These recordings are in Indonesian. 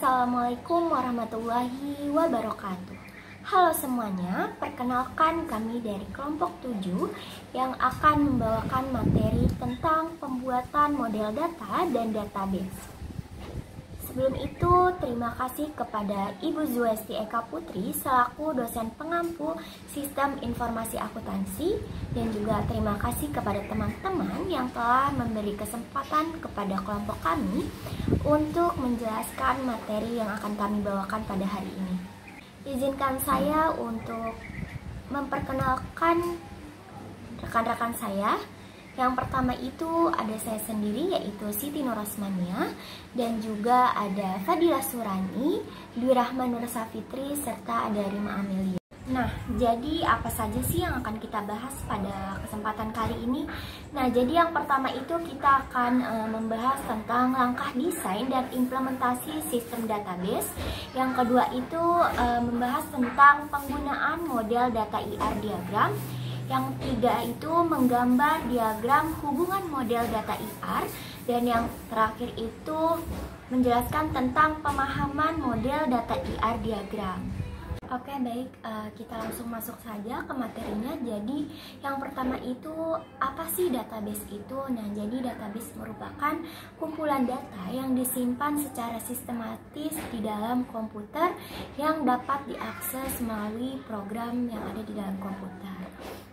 Assalamualaikum warahmatullahi wabarakatuh. Halo semuanya, perkenalkan kami dari kelompok 7 yang akan membawakan materi tentang pembuatan model data dan database. Sebelum itu, terima kasih kepada Ibu Zuesti Eka Putri selaku dosen pengampu Sistem Informasi Akuntansi, dan juga terima kasih kepada teman-teman yang telah memberi kesempatan kepada kelompok kami untuk menjelaskan materi yang akan kami bawakan pada hari ini. Izinkan saya untuk memperkenalkan rekan-rekan saya. Yang pertama itu ada saya sendiri, yaitu Siti Nurrosmania, dan juga ada Fadila Surani, Dwi Rahman Nur Safitri, serta ada Rima Amelia. Nah, jadi apa saja sih yang akan kita bahas pada kesempatan kali ini? Nah, jadi yang pertama itu kita akan membahas tentang langkah desain dan implementasi sistem database. Yang kedua itu membahas tentang penggunaan model data IR diagram. Yang ketiga itu menggambar diagram hubungan model data IR. Dan yang terakhir itu menjelaskan tentang pemahaman model data IR diagram. Oke, baik, kita langsung masuk saja ke materinya. Jadi yang pertama itu apa sih database itu? Nah, jadi database merupakan kumpulan data yang disimpan secara sistematis di dalam komputer yang dapat diakses melalui program yang ada di dalam komputer.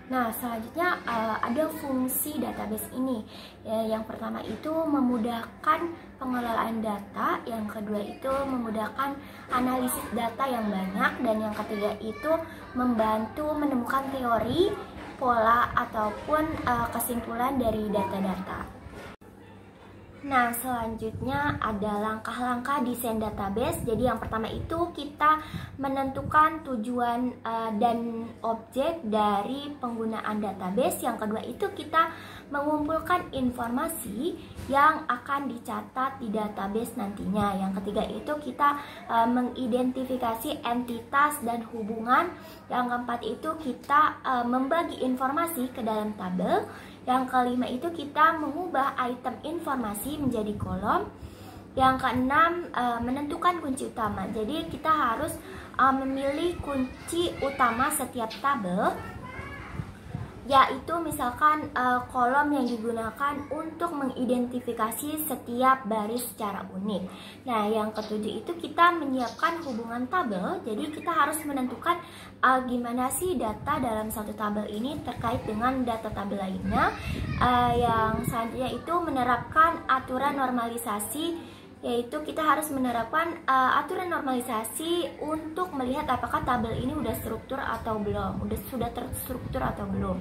Nah, selanjutnya ada fungsi database ini. Yang pertama itu memudahkan pengelolaan data, yang kedua itu memudahkan analisis data yang banyak, dan yang ketiga itu membantu menemukan teori, pola, ataupun kesimpulan dari data-data. Nah, selanjutnya ada langkah-langkah desain database. Jadi yang pertama itu kita menentukan tujuan dan objek dari penggunaan database. Yang kedua itu kita mengumpulkan informasi yang akan dicatat di database nantinya. Yang ketiga itu kita mengidentifikasi entitas dan hubungan. Yang keempat itu kita membagi informasi ke dalam tabel. Yang kelima itu kita mengubah item informasi menjadi kolom. Yang keenam menentukan kunci utama. Jadi kita harus memilih kunci utama setiap tabel, yaitu misalkan kolom yang digunakan untuk mengidentifikasi setiap baris secara unik. Nah, yang ketujuh itu kita menyiapkan hubungan tabel. Jadi kita harus menentukan gimana sih data dalam satu tabel ini terkait dengan data tabel lainnya. Yang selanjutnya itu menerapkan aturan normalisasi, yaitu kita harus menerapkan aturan normalisasi untuk melihat apakah tabel ini sudah sudah terstruktur atau belum.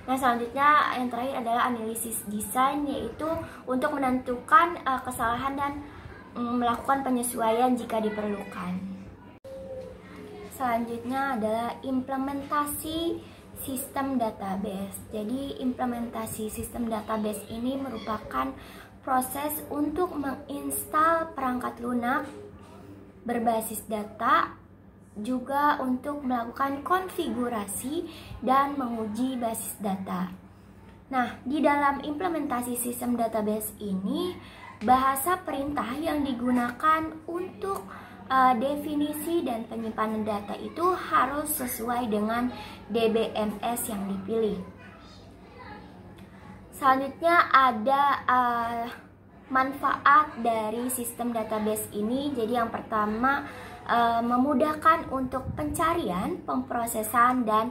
Nah, selanjutnya yang terakhir adalah analisis desain, yaitu untuk menentukan kesalahan dan melakukan penyesuaian jika diperlukan. Selanjutnya adalah implementasi sistem database. Jadi implementasi sistem database ini merupakan proses untuk menginstal perangkat lunak berbasis data, juga untuk melakukan konfigurasi dan menguji basis data. Nah, di dalam implementasi sistem database ini, bahasa perintah yang digunakan untuk definisi dan penyimpanan data itu harus sesuai dengan DBMS yang dipilih. Selanjutnya ada manfaat dari sistem database ini. Jadi yang pertama memudahkan untuk pencarian, pemrosesan, dan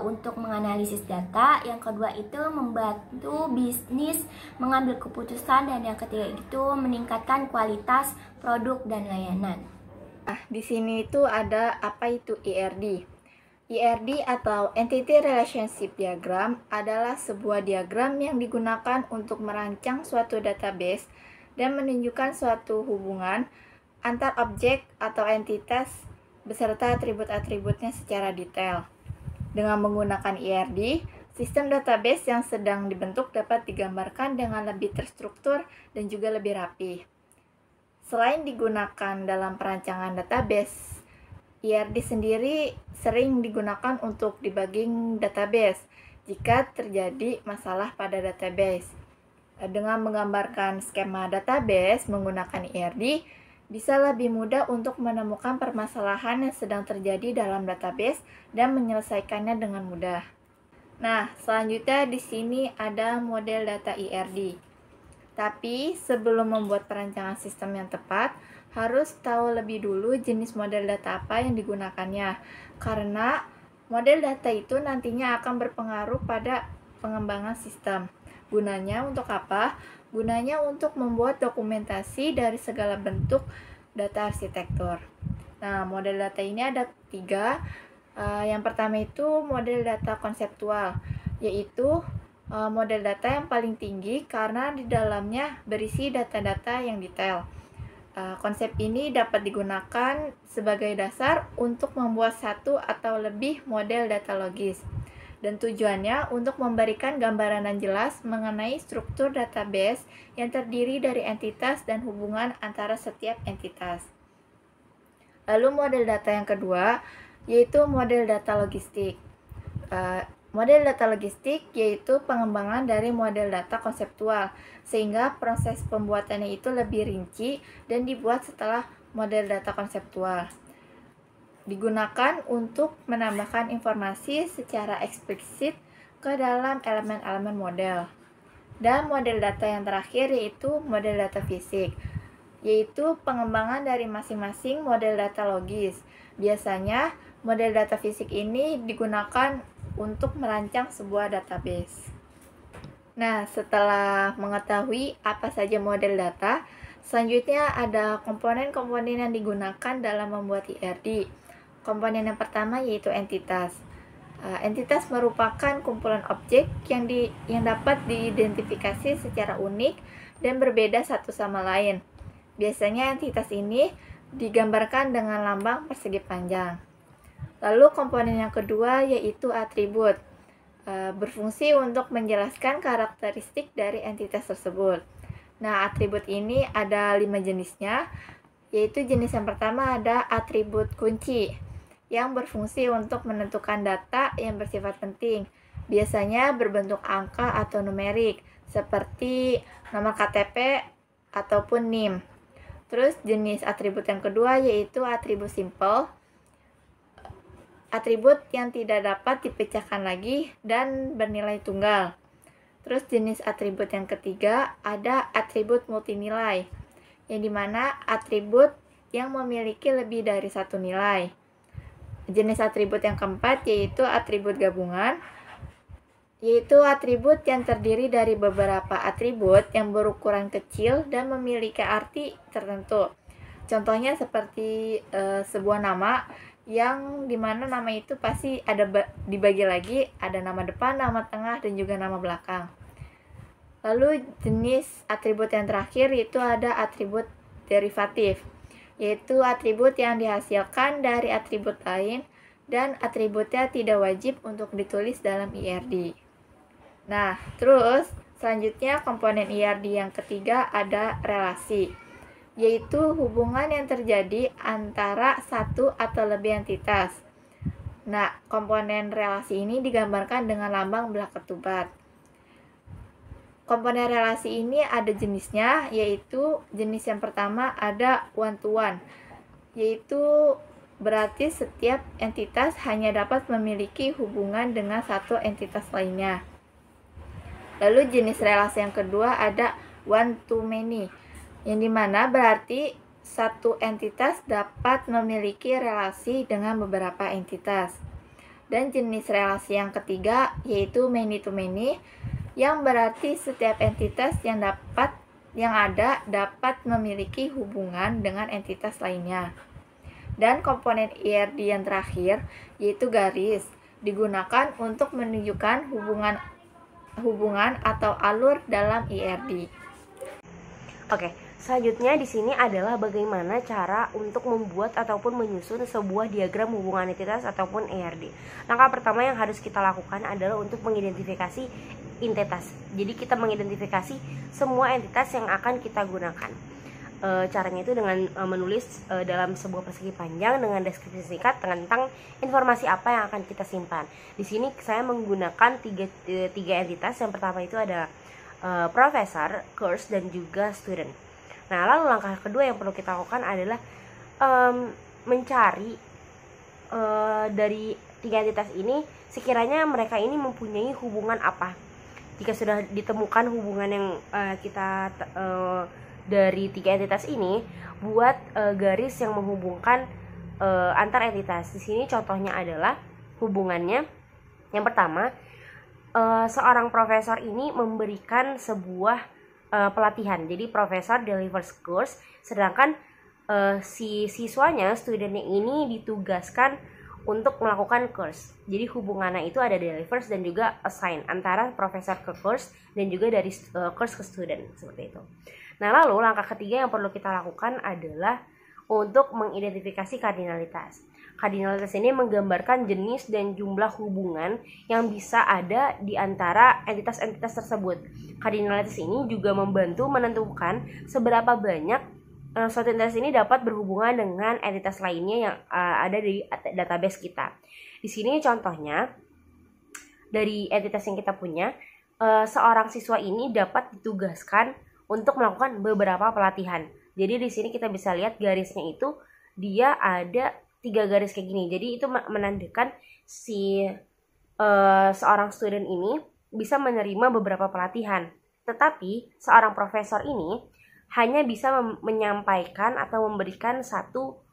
untuk menganalisis data. Yang kedua itu membantu bisnis mengambil keputusan, dan yang ketiga itu meningkatkan kualitas produk dan layanan. Nah, di sini itu ada apa itu IRD. IRD atau Entity Relationship Diagram adalah sebuah diagram yang digunakan untuk merancang suatu database dan menunjukkan suatu hubungan antar objek atau entitas beserta atribut-atributnya secara detail. Dengan menggunakan IRD, sistem database yang sedang dibentuk dapat digambarkan dengan lebih terstruktur dan juga lebih rapi. Selain digunakan dalam perancangan database, IRD sendiri sering digunakan untuk debugging database jika terjadi masalah pada database. Dengan menggambarkan skema database menggunakan IRD, bisa lebih mudah untuk menemukan permasalahan yang sedang terjadi dalam database dan menyelesaikannya dengan mudah. Nah, selanjutnya di sini ada model data IRD. Tapi sebelum membuat perancangan sistem yang tepat, harus tahu lebih dulu jenis model data apa yang digunakannya. Karena model data itu nantinya akan berpengaruh pada pengembangan sistem. Gunanya untuk apa? Gunanya untuk membuat dokumentasi dari segala bentuk data arsitektur. Nah, model data ini ada 3. Yang pertama itu model data konseptual, yaitu model data yang paling tinggi karena di dalamnya berisi data-data yang detail. Konsep ini dapat digunakan sebagai dasar untuk membuat satu atau lebih model data logis. Dan tujuannya untuk memberikan gambaran yang jelas mengenai struktur database yang terdiri dari entitas dan hubungan antara setiap entitas. Lalu model data yang kedua yaitu model data logistik. Model data logistik yaitu pengembangan dari model data konseptual, sehingga proses pembuatannya itu lebih rinci dan dibuat setelah model data konseptual. Digunakan untuk menambahkan informasi secara eksplisit ke dalam elemen-elemen model. Dan model data yang terakhir yaitu model data fisik, yaitu pengembangan dari masing-masing model data logis. Biasanya model data fisik ini digunakan untuk merancang sebuah database. Nah, setelah mengetahui apa saja model data, selanjutnya ada komponen-komponen yang digunakan dalam membuat IRD. Komponen yang pertama yaitu entitas. Entitas merupakan kumpulan objek yang dapat diidentifikasi secara unik dan berbeda satu sama lain. Biasanya entitas ini digambarkan dengan lambang persegi panjang. Lalu komponen yang kedua yaitu atribut. Berfungsi untuk menjelaskan karakteristik dari entitas tersebut. Nah, atribut ini ada 5 jenisnya, yaitu jenis yang pertama ada atribut kunci, yang berfungsi untuk menentukan data yang bersifat penting, biasanya berbentuk angka atau numerik, seperti nomor KTP ataupun NIM. Terus jenis atribut yang kedua yaitu atribut simple, atribut yang tidak dapat dipecahkan lagi dan bernilai tunggal. Terus jenis atribut yang ketiga ada atribut multinilai, yang dimana atribut yang memiliki lebih dari satu nilai. Jenis atribut yang keempat yaitu atribut gabungan, yaitu atribut yang terdiri dari beberapa atribut yang berukuran kecil dan memiliki arti tertentu. Contohnya seperti sebuah nama, yang dimana nama itu pasti ada dibagi lagi, ada nama depan, nama tengah, dan juga nama belakang. Lalu jenis atribut yang terakhir yaitu ada atribut derivatif, yaitu atribut yang dihasilkan dari atribut lain dan atributnya tidak wajib untuk ditulis dalam IRD. Nah, terus selanjutnya komponen IRD yang ketiga ada relasi, yaitu hubungan yang terjadi antara satu atau lebih entitas. Nah, komponen relasi ini digambarkan dengan lambang belah ketupat. Komponen relasi ini ada jenisnya, yaitu jenis yang pertama ada one-to-one, yaitu berarti setiap entitas hanya dapat memiliki hubungan dengan satu entitas lainnya. Lalu jenis relasi yang kedua ada one-to-many, yang dimana berarti satu entitas dapat memiliki relasi dengan beberapa entitas. Dan jenis relasi yang ketiga yaitu many-to-many, yang berarti setiap entitas yang ada dapat memiliki hubungan dengan entitas lainnya. Dan komponen IRD yang terakhir yaitu garis, digunakan untuk menunjukkan hubungan atau alur dalam IRD. Oke, selanjutnya di sini adalah bagaimana cara untuk membuat ataupun menyusun sebuah diagram hubungan entitas ataupun IRD. Langkah pertama yang harus kita lakukan adalah untuk mengidentifikasi entitas. Jadi kita mengidentifikasi semua entitas yang akan kita gunakan. Caranya itu dengan menulis dalam sebuah persegi panjang dengan deskripsi singkat tentang informasi apa yang akan kita simpan. Di sini saya menggunakan tiga entitas. Yang pertama itu ada profesor, course, dan juga student. Nah, lalu langkah kedua yang perlu kita lakukan adalah mencari dari 3 entitas ini sekiranya mereka ini mempunyai hubungan apa. Jika sudah ditemukan hubungan yang kita dari 3 entitas ini, buat garis yang menghubungkan antar entitas. Di sini contohnya adalah hubungannya. Yang pertama, seorang profesor ini memberikan sebuah pelatihan. Jadi profesor delivers course, sedangkan si siswanya, studennya ini ditugaskan untuk melakukan course. Jadi hubungannya itu ada delivers dan juga assign antara profesor ke course dan juga dari course ke student, seperti itu. Nah, lalu langkah ketiga yang perlu kita lakukan adalah untuk mengidentifikasi kardinalitas. Kardinalitas ini menggambarkan jenis dan jumlah hubungan yang bisa ada di antara entitas-entitas tersebut. Kardinalitas ini juga membantu menentukan seberapa banyak suatu entitas ini dapat berhubungan dengan entitas lainnya yang ada di database kita. Di sini contohnya dari entitas yang kita punya, seorang siswa ini dapat ditugaskan untuk melakukan beberapa pelatihan. Jadi di sini kita bisa lihat garisnya itu dia ada 3 garis kayak gini. Jadi itu menandakan si seorang student ini bisa menerima beberapa pelatihan. Tetapi seorang profesor ini hanya bisa menyampaikan atau memberikan satu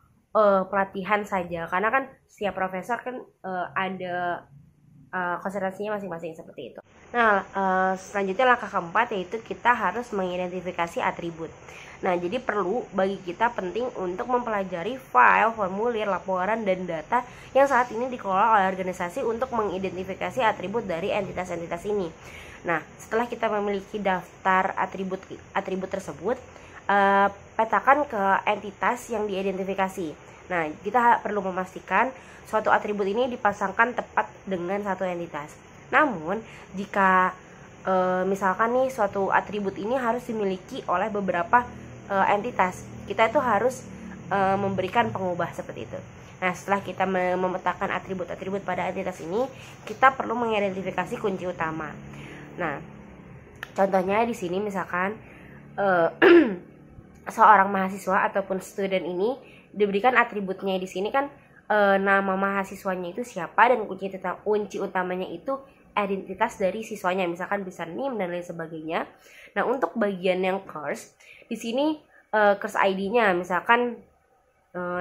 pelatihan saja, karena kan setiap profesor kan ada konsentrasinya masing-masing seperti itu. Nah, selanjutnya langkah keempat yaitu kita harus mengidentifikasi atribut. Nah, jadi perlu bagi kita penting untuk mempelajari file, formulir, laporan, dan data yang saat ini dikelola oleh organisasi untuk mengidentifikasi atribut dari entitas-entitas ini. Nah, setelah kita memiliki daftar atribut tersebut, petakan ke entitas yang diidentifikasi. Nah, kita perlu memastikan suatu atribut ini dipasangkan tepat dengan satu entitas. Namun, jika misalkan nih suatu atribut ini harus dimiliki oleh beberapa entitas, kita itu harus memberikan pengubah seperti itu. Nah, setelah kita memetakan atribut-atribut pada entitas ini, kita perlu mengidentifikasi kunci utama. Nah, contohnya di sini misalkan seorang mahasiswa ataupun student ini diberikan atributnya. Di sini kan nama mahasiswanya itu siapa, dan kunci utamanya itu identitas dari siswanya, misalkan bisa NIM dan lain sebagainya. Nah, untuk bagian yang course, di sini course ID-nya misalkan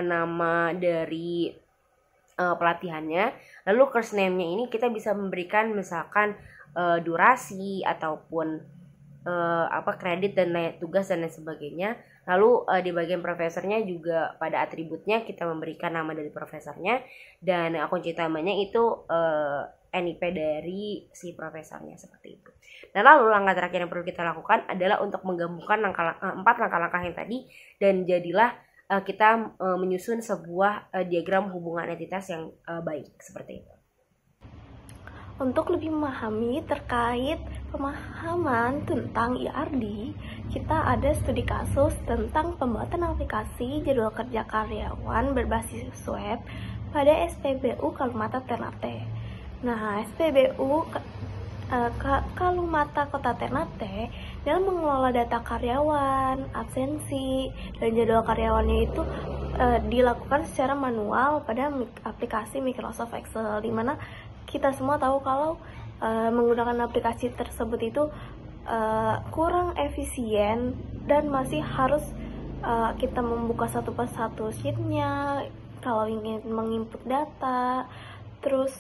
nama dari pelatihannya, lalu course name-nya ini kita bisa memberikan misalkan durasi ataupun kredit dan tugas dan lain sebagainya. Lalu di bagian profesornya juga pada atributnya kita memberikan nama dari profesornya, dan kunci utamanya itu NIP dari si profesornya, seperti itu. Nah, lalu langkah terakhir yang perlu kita lakukan adalah untuk menggabungkan 4 langkah-langkah yang tadi, dan jadilah kita menyusun sebuah diagram hubungan entitas yang baik, seperti itu. Untuk lebih memahami terkait pemahaman tentang IRD, kita ada studi kasus tentang pembuatan aplikasi jadwal kerja karyawan berbasis web pada SPBU Kalumata Ternate. Nah, SPBU Kalumata Kota Ternate dalam mengelola data karyawan, absensi, dan jadwal karyawannya itu dilakukan secara manual pada aplikasi Microsoft Excel, di mana kita semua tahu kalau menggunakan aplikasi tersebut itu kurang efisien dan masih harus kita membuka satu persatu sheetnya kalau ingin menginput data, terus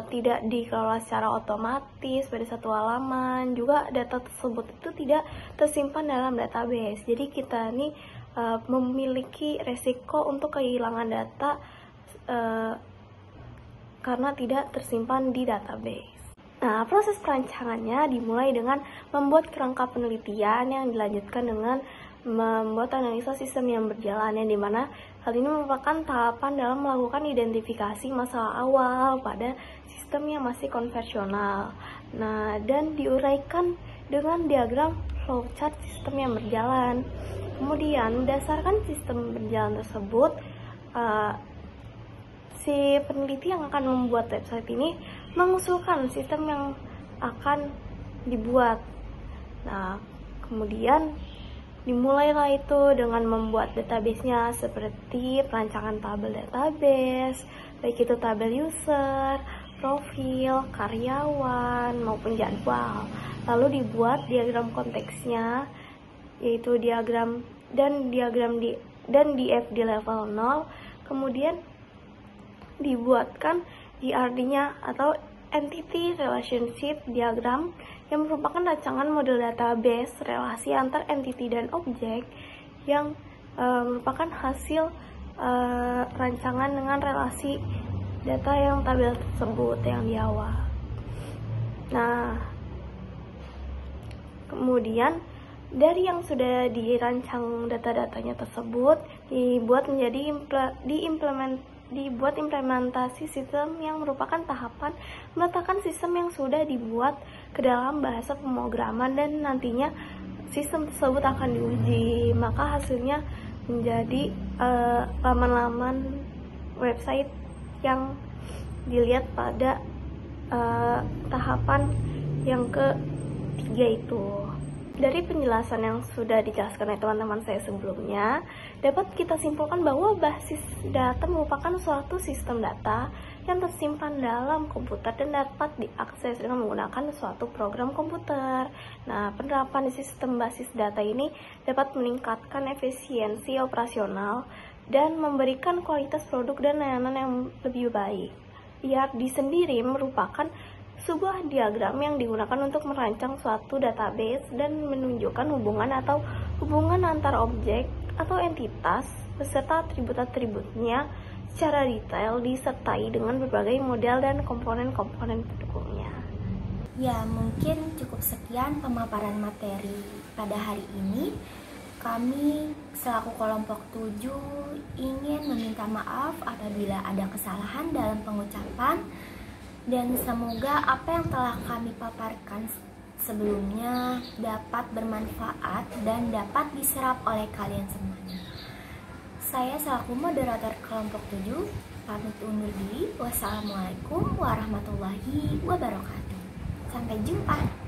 tidak dikelola secara otomatis pada satu halaman. Juga data tersebut itu tidak tersimpan dalam database, jadi kita ini memiliki resiko untuk kehilangan data karena tidak tersimpan di database. Nah, proses perancangannya dimulai dengan membuat kerangka penelitian yang dilanjutkan dengan membuat analisa sistem yang berjalan, yang dimana hal ini merupakan tahapan dalam melakukan identifikasi masalah awal pada sistem yang masih konvensional. Nah, dan diuraikan dengan diagram flowchart sistem yang berjalan. Kemudian, berdasarkan sistem berjalan tersebut, si peneliti yang akan membuat website ini mengusulkan sistem yang akan dibuat. Nah, kemudian Dimulailah itu dengan membuat database-nya seperti perancangan tabel database, baik itu tabel user, profil, karyawan, maupun jadwal. Lalu dibuat diagram konteksnya, yaitu diagram di FD level 0, kemudian dibuatkan ERD-nya atau Entity Relationship Diagram yang merupakan rancangan model database relasi antar entity dan objek yang merupakan hasil rancangan dengan relasi data yang tabel tersebut yang di awal. Nah, kemudian dari yang sudah dirancang data-datanya tersebut dibuat implementasi sistem yang merupakan tahapan meletakkan sistem yang sudah dibuat ke dalam bahasa pemrograman dan nantinya sistem tersebut akan diuji. Maka hasilnya menjadi laman-laman website yang dilihat pada tahapan yang ketiga itu. Dari penjelasan yang sudah dijelaskan oleh teman-teman saya sebelumnya, dapat kita simpulkan bahwa basis data merupakan suatu sistem data yang tersimpan dalam komputer dan dapat diakses dengan menggunakan suatu program komputer. Nah, penerapan sistem basis data ini dapat meningkatkan efisiensi operasional dan memberikan kualitas produk dan layanan yang lebih baik. ERD sendiri merupakan sebuah diagram yang digunakan untuk merancang suatu database dan menunjukkan hubungan antar objek atau entitas beserta atribut-atributnya secara detail disertai dengan berbagai model dan komponen-komponen pendukungnya. Ya, mungkin cukup sekian pemaparan materi pada hari ini. Kami selaku kelompok 7 ingin meminta maaf apabila ada kesalahan dalam pengucapan. Dan semoga apa yang telah kami paparkan sebelumnya dapat bermanfaat dan dapat diserap oleh kalian semuanya. Saya selaku moderator kelompok 7 pamit undur diri. Wassalamualaikum warahmatullahi wabarakatuh. Sampai jumpa.